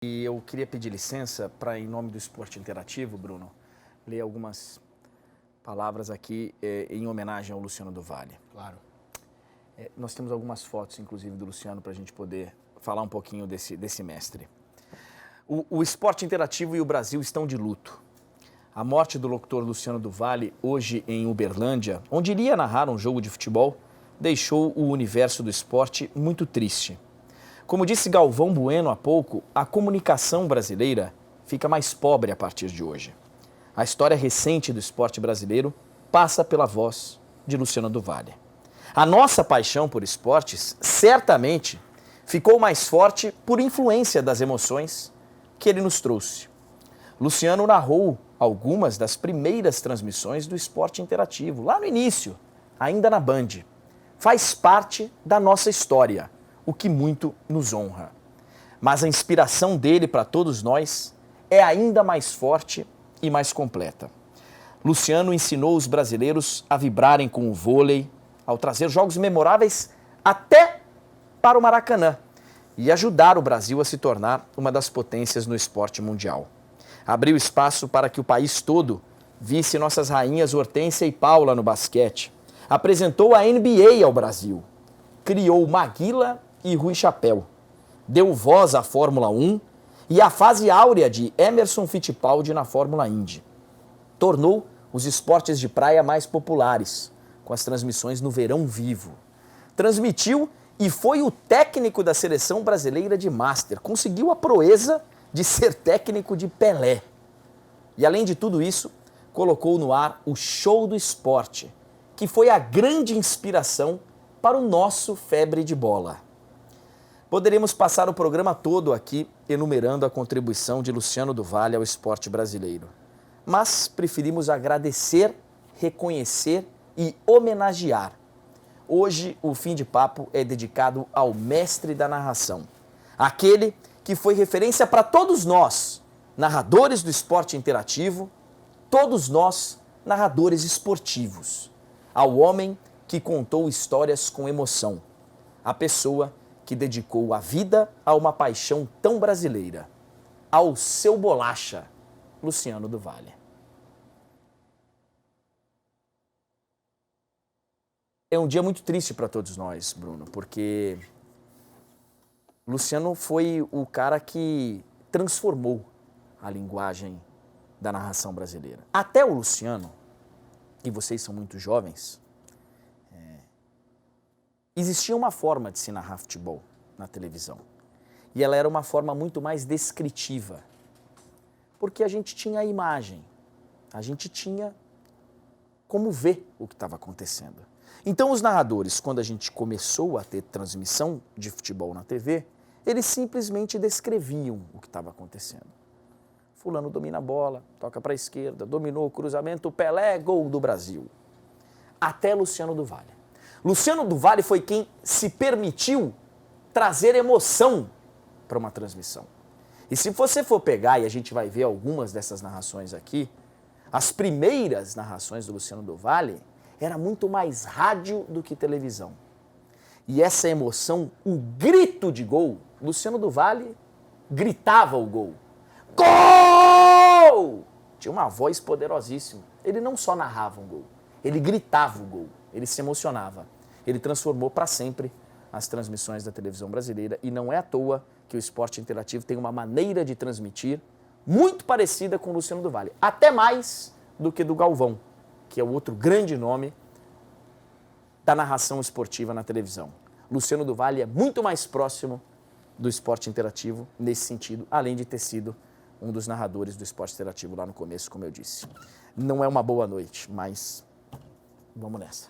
E eu queria pedir licença para, em nome do Esporte Interativo, Bruno, ler algumas palavras aqui em homenagem ao Luciano do Vale. Claro. Nós temos algumas fotos, inclusive, do Luciano para a gente poder falar um pouquinho desse mestre. O Esporte Interativo e o Brasil estão de luto. A morte do locutor Luciano do Vale, hoje em Uberlândia, onde iria narrar um jogo de futebol, deixou o universo do esporte muito triste. Como disse Galvão Bueno há pouco, a comunicação brasileira fica mais pobre a partir de hoje. A história recente do esporte brasileiro passa pela voz de Luciano do Vale. A nossa paixão por esportes certamente ficou mais forte por influência das emoções que ele nos trouxe. Luciano narrou algumas das primeiras transmissões do esporte interativo, lá no início, ainda na Band. Faz parte da nossa história, o que muito nos honra. Mas a inspiração dele para todos nós é ainda mais forte e mais completa. Luciano ensinou os brasileiros a vibrarem com o vôlei, ao trazer jogos memoráveis até para o Maracanã e ajudar o Brasil a se tornar uma das potências no esporte mundial. Abriu espaço para que o país todo visse nossas rainhas Hortência e Paula no basquete. Apresentou a NBA ao Brasil. Criou Maguila e Rui Chapéu. Deu voz à Fórmula 1 e à fase áurea de Emerson Fittipaldi na Fórmula Indy. Tornou os esportes de praia mais populares, com as transmissões no Verão Vivo. Transmitiu e foi o técnico da seleção brasileira de Master. Conseguiu a proeza de ser técnico de Pelé. E além de tudo isso, colocou no ar o Show do Esporte, que foi a grande inspiração para o nosso Febre de Bola. Poderíamos passar o programa todo aqui enumerando a contribuição de Luciano do Vale ao esporte brasileiro. Mas preferimos agradecer, reconhecer e homenagear. Hoje o Fim de Papo é dedicado ao mestre da narração. Aquele que foi referência para todos nós, narradores do esporte interativo, todos nós, narradores esportivos. Ao homem que contou histórias com emoção. A pessoa que dedicou a vida a uma paixão tão brasileira. Ao seu bolacha, Luciano do Vale. É um dia muito triste para todos nós, Bruno, porque Luciano foi o cara que transformou a linguagem da narração brasileira. Até o Luciano, e vocês são muito jovens, existia uma forma de se narrar futebol na televisão. E ela era uma forma muito mais descritiva. Porque a gente tinha a imagem, a gente tinha como ver o que estava acontecendo. Então os narradores, quando a gente começou a ter transmissão de futebol na TV, eles simplesmente descreviam o que estava acontecendo. Fulano domina a bola, toca para a esquerda, dominou o cruzamento, Pelé, gol do Brasil. Até Luciano do Vale. Luciano do Vale foi quem se permitiu trazer emoção para uma transmissão. E se você for pegar, e a gente vai ver algumas dessas narrações aqui, as primeiras narrações do Luciano do Vale era muito mais rádio do que televisão. E essa emoção, o grito de gol, Luciano do Vale gritava o gol. Gol! Tinha uma voz poderosíssima. Ele não só narrava um gol, ele gritava o gol, ele se emocionava. Ele transformou para sempre as transmissões da televisão brasileira e não é à toa que o esporte interativo tem uma maneira de transmitir muito parecida com o Luciano do Vale. Até mais do que do Galvão, que é o outro grande nome da narração esportiva na televisão. Luciano do Vale é muito mais próximo do esporte interativo nesse sentido, além de ter sido um dos narradores do esporte interativo lá no começo, como eu disse. Não é uma boa noite, mas vamos nessa.